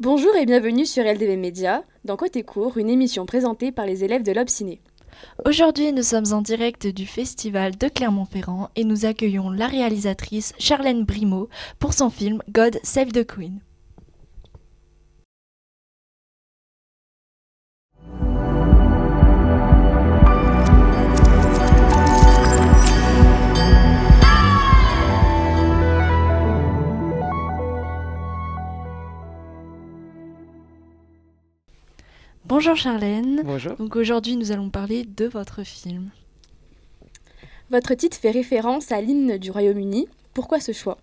Bonjour et bienvenue sur LDB Média, dans Côté Court, une émission présentée par les élèves de l'Obciné. Aujourd'hui, nous sommes en direct du festival de Clermont-Ferrand et nous accueillons la réalisatrice Charlène Brimeau pour son film God Save the Queen. Bonjour Charlène. Bonjour. Donc aujourd'hui, nous allons parler de votre film. Votre titre fait référence à l'hymne du Royaume-Uni. Pourquoi ce choix ?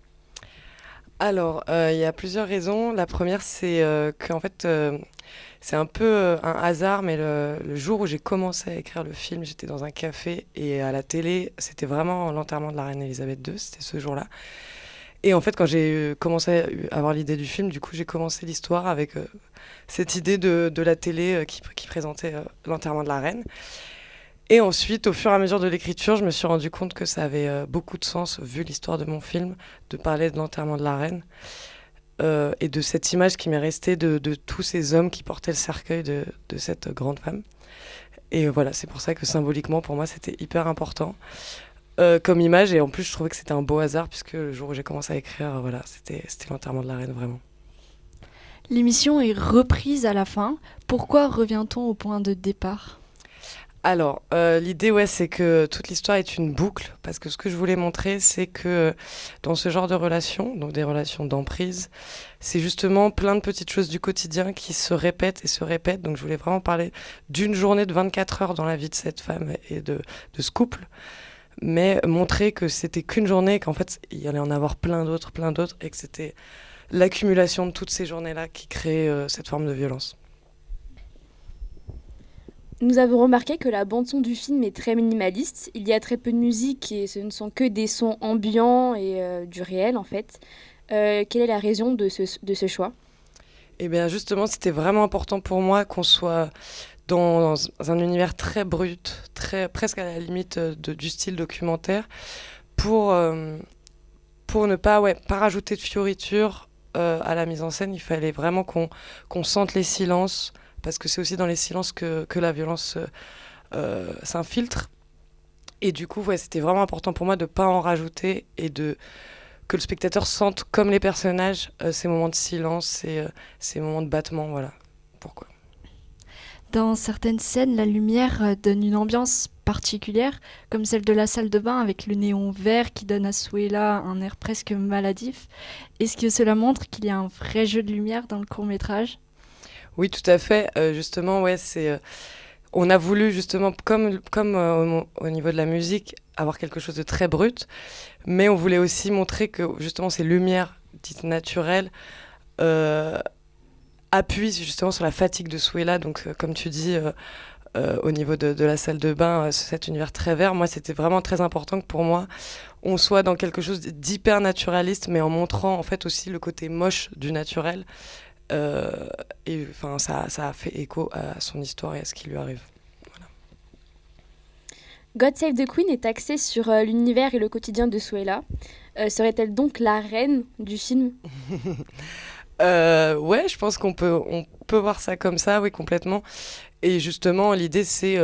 Alors, il y a plusieurs raisons. La première, c'est qu'en fait, c'est un peu un hasard, mais le jour où j'ai commencé à écrire le film, j'étais dans un café et à la télé, c'était vraiment l'enterrement de la reine Elisabeth II, c'était ce jour-là. Et en fait, quand j'ai commencé à avoir l'idée du film, du coup, j'ai commencé l'histoire avec cette idée de la télé qui présentait l'enterrement de la reine. Et ensuite, au fur et à mesure de l'écriture, je me suis rendu compte que ça avait beaucoup de sens, vu l'histoire de mon film, de parler de l'enterrement de la reine et de cette image qui m'est restée de tous ces hommes qui portaient le cercueil de cette grande femme. Et voilà, c'est pour ça que symboliquement, pour moi, c'était hyper important comme image. Et en plus, je trouvais que c'était un beau hasard, puisque le jour où j'ai commencé à écrire, voilà, c'était l'enterrement de la reine, vraiment. L'émission est reprise à la fin. Pourquoi revient-on au point de départ ? Alors, l'idée, ouais, c'est que toute l'histoire est une boucle, parce que ce que je voulais montrer, c'est que dans ce genre de relations, donc des relations d'emprise, c'est justement plein de petites choses du quotidien qui se répètent et se répètent. Donc, je voulais vraiment parler d'une journée de 24 heures dans la vie de cette femme et de ce couple, mais montrer que c'était qu'une journée, qu'en fait, il y allait en avoir plein d'autres, et que c'était l'accumulation de toutes ces journées-là qui crée cette forme de violence. Nous avons remarqué que la bande-son du film est très minimaliste. Il y a très peu de musique et ce ne sont que des sons ambiants et du réel en fait. Quelle est la raison de ce choix ? Eh bien, justement, c'était vraiment important pour moi qu'on soit dans un univers très brut, presque à la limite du style documentaire, pour, pour ne pas rajouter de fioritures à la mise en scène. Il fallait vraiment qu'on sente les silences, parce que c'est aussi dans les silences que la violence s'infiltre. Et du coup, ouais, c'était vraiment important pour moi de ne pas en rajouter et que le spectateur sente, comme les personnages, ces moments de silence et ces moments de battement. Voilà pourquoi. Dans certaines scènes, la lumière donne une ambiance particulière, comme celle de la salle de bain avec le néon vert qui donne à Suella un air presque maladif. Est-ce que cela montre qu'il y a un vrai jeu de lumière dans le court-métrage ? Oui, tout à fait. Justement, ouais, on a voulu justement, comme au niveau de la musique, avoir quelque chose de très brut, mais on voulait aussi montrer que justement ces lumières dites naturelles appuient justement sur la fatigue de Suella. Donc, comme tu dis, au niveau de la salle de bain, cet univers très vert, moi, c'était vraiment très important que pour moi, on soit dans quelque chose d'hyper naturaliste, mais en montrant en fait aussi le côté moche du naturel. Et enfin, ça a fait écho à son histoire et à ce qui lui arrive. Voilà. God Save the Queen est axé sur l'univers et le quotidien de Suella. Serait-elle donc la reine du film ? Ouais, je pense on peut voir ça comme ça, oui, complètement. Et justement, l'idée, c'est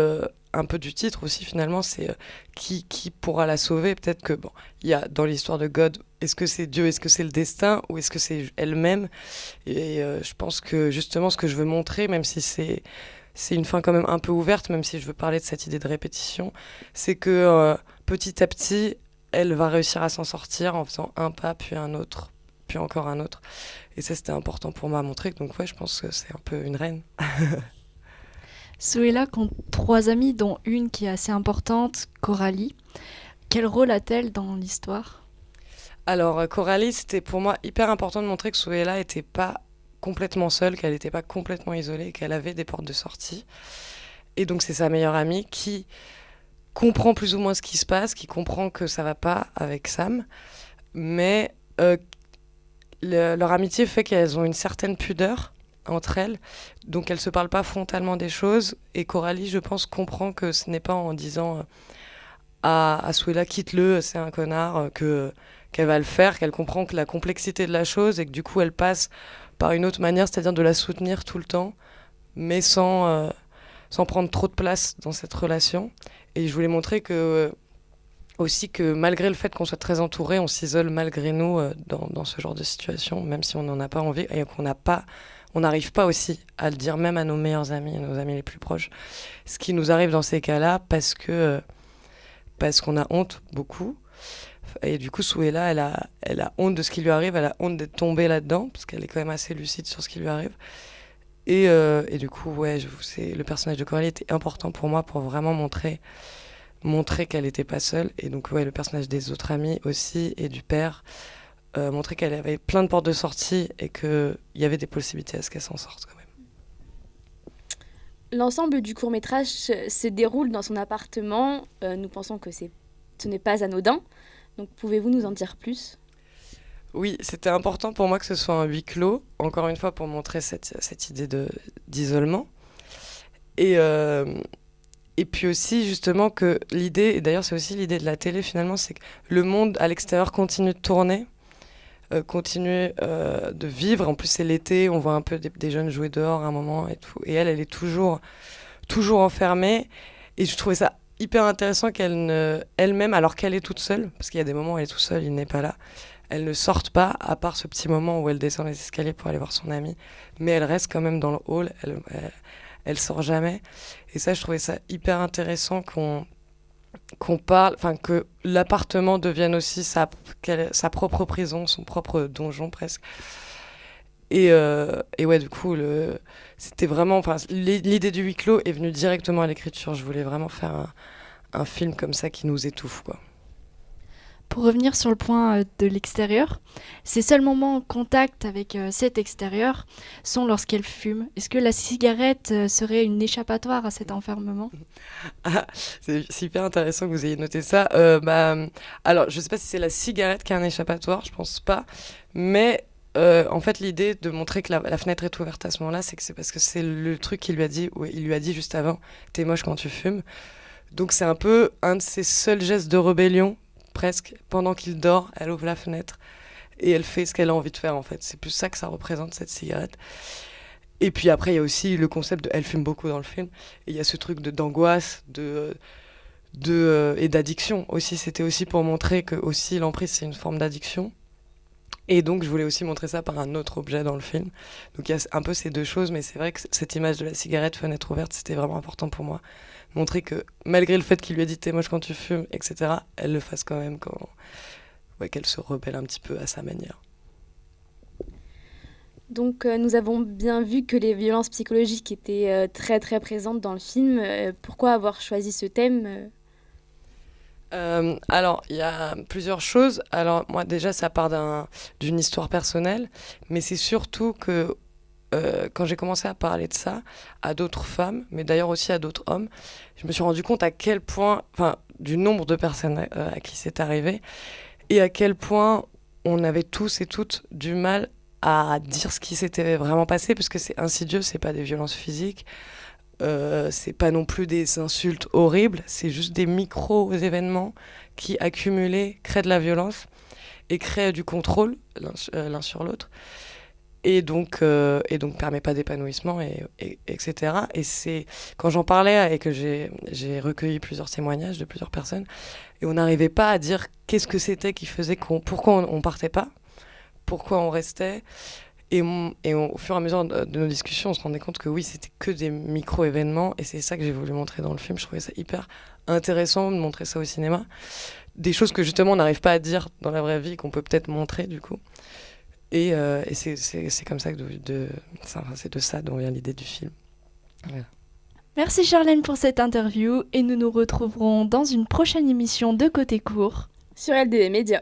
un peu du titre aussi, finalement, c'est qui pourra la sauver. Peut-être que, bon, il y a dans l'histoire de God, est-ce que c'est Dieu, est-ce que c'est le destin, ou est-ce que c'est elle-même ? Et je pense que, justement, ce que je veux montrer, même si c'est une fin quand même un peu ouverte, même si je veux parler de cette idée de répétition, c'est que petit à petit, elle va réussir à s'en sortir en faisant un pas, puis un autre, puis encore un autre. Et ça, c'était important pour moi à montrer. Donc ouais, je pense que c'est un peu une reine. Suella compte 3 amies, dont une qui est assez importante, Coralie. Quel rôle a-t-elle dans l'histoire ? Alors, Coralie, c'était pour moi hyper important de montrer que Suella n'était pas complètement seule, qu'elle n'était pas complètement isolée, qu'elle avait des portes de sortie. Et donc, c'est sa meilleure amie qui comprend plus ou moins ce qui se passe, qui comprend que ça va pas avec Sam. Mais leur amitié fait qu'elles ont une certaine pudeur entre elles, donc elles se parlent pas frontalement des choses. Et Coralie, je pense, comprend que ce n'est pas en disant à Suella quitte-le, c'est un connard, qu'elle va le faire, qu'elle comprend que la complexité de la chose et que du coup elle passe par une autre manière, c'est-à-dire de la soutenir tout le temps, mais sans prendre trop de place dans cette relation. Et je voulais montrer aussi que malgré le fait qu'on soit très entouré, on s'isole malgré nous dans ce genre de situation, même si on n'en a pas envie et on n'arrive pas aussi à le dire même à nos meilleurs amis, à nos amis les plus proches. Ce qui nous arrive dans ces cas-là parce qu'on a honte beaucoup. Et du coup, Souhela, elle a honte de ce qui lui arrive, elle a honte d'être tombée là-dedans, parce qu'elle est quand même assez lucide sur ce qui lui arrive. Et du coup, ouais, le personnage de Coralie était important pour moi pour vraiment montrer qu'elle n'était pas seule. Et donc, ouais, le personnage des autres amis aussi, et du père, montrer qu'elle avait plein de portes de sortie et qu'il y avait des possibilités à ce qu'elle s'en sorte quand même. L'ensemble du court-métrage se déroule dans son appartement. Nous pensons que ce n'est pas anodin. Donc, pouvez-vous nous en dire plus ? Oui, c'était important pour moi que ce soit un huis clos, encore une fois pour montrer cette idée d'isolement. Et puis aussi justement que l'idée, et d'ailleurs c'est aussi l'idée de la télé finalement, c'est que le monde à l'extérieur continue de tourner, continue de vivre. En plus c'est l'été, on voit un peu des jeunes jouer dehors à un moment et tout. Et elle est toujours enfermée. Et je trouvais ça hyper intéressant elle-même, alors qu'elle est toute seule, parce qu'il y a des moments où elle est toute seule, il n'est pas là, elle ne sorte pas, à part ce petit moment où elle descend les escaliers pour aller voir son amie, mais elle reste quand même dans le hall, elle sort jamais. Et ça, je trouvais ça hyper intéressant qu'on parle, enfin que l'appartement devienne aussi sa propre prison, son propre donjon presque. Et ouais, du coup, c'était vraiment, enfin, l'idée du huis clos est venue directement à l'écriture. Je voulais vraiment faire un film comme ça qui nous étouffe, quoi. Pour revenir sur le point de l'extérieur, ses seuls moments en contact avec cet extérieur sont lorsqu'elle fume. Est-ce que la cigarette serait une échappatoire à cet enfermement ? C'est hyper intéressant que vous ayez noté ça. Alors, je ne sais pas si c'est la cigarette qui est un échappatoire, je pense pas. Mais en fait, l'idée de montrer que la fenêtre est ouverte à ce moment-là, c'est parce que c'est le truc qu'il lui a dit, ouais, il lui a dit juste avant, t'es moche quand tu fumes. Donc c'est un peu un de ses seuls gestes de rébellion, presque. Pendant qu'il dort, elle ouvre la fenêtre et elle fait ce qu'elle a envie de faire, en fait. C'est plus ça que ça représente, cette cigarette. Et puis après, il y a aussi le concept de... Elle fume beaucoup dans le film. Et il y a ce truc d'angoisse, et d'addiction aussi. C'était aussi pour montrer que aussi l'emprise, c'est une forme d'addiction. Et donc, je voulais aussi montrer ça par un autre objet dans le film. Donc, il y a un peu ces deux choses, mais c'est vrai que cette image de la cigarette, fenêtre ouverte, c'était vraiment important pour moi. Montrer que, malgré le fait qu'il lui a dit « t'es moche quand tu fumes », etc., elle le fasse quand même qu'elle se rebelle un petit peu à sa manière. Donc, nous avons bien vu que les violences psychologiques étaient très très présentes dans le film. Pourquoi avoir choisi ce thème ? Alors, il y a plusieurs choses. Alors, moi, déjà, ça part d'une histoire personnelle, mais c'est surtout que quand j'ai commencé à parler de ça à d'autres femmes, mais d'ailleurs aussi à d'autres hommes, je me suis rendu compte à quel point, enfin, du nombre de personnes à qui c'est arrivé, et à quel point on avait tous et toutes du mal à dire ce qui s'était vraiment passé, parce que c'est insidieux, c'est pas des violences physiques. C'est pas non plus des insultes horribles, c'est juste des micro-événements qui, accumulés, créent de la violence et créent du contrôle l'un sur l'autre. Et donc permet pas d'épanouissement, etc. Et c'est quand j'en parlais et que j'ai recueilli plusieurs témoignages de plusieurs personnes, et on n'arrivait pas à dire qu'est-ce que c'était qui faisait pourquoi on partait pas, pourquoi on restait. Et au fur et à mesure de nos discussions, on se rendait compte que oui, c'était que des micro-événements, et c'est ça que j'ai voulu montrer dans le film. Je trouvais ça hyper intéressant de montrer ça au cinéma. Des choses que justement on n'arrive pas à dire dans la vraie vie, qu'on peut peut-être montrer du coup. Et c'est comme ça c'est de ça dont vient l'idée du film. Voilà. Merci Charlène pour cette interview, et nous nous retrouverons dans une prochaine émission de Côté Court Sur LDB Média.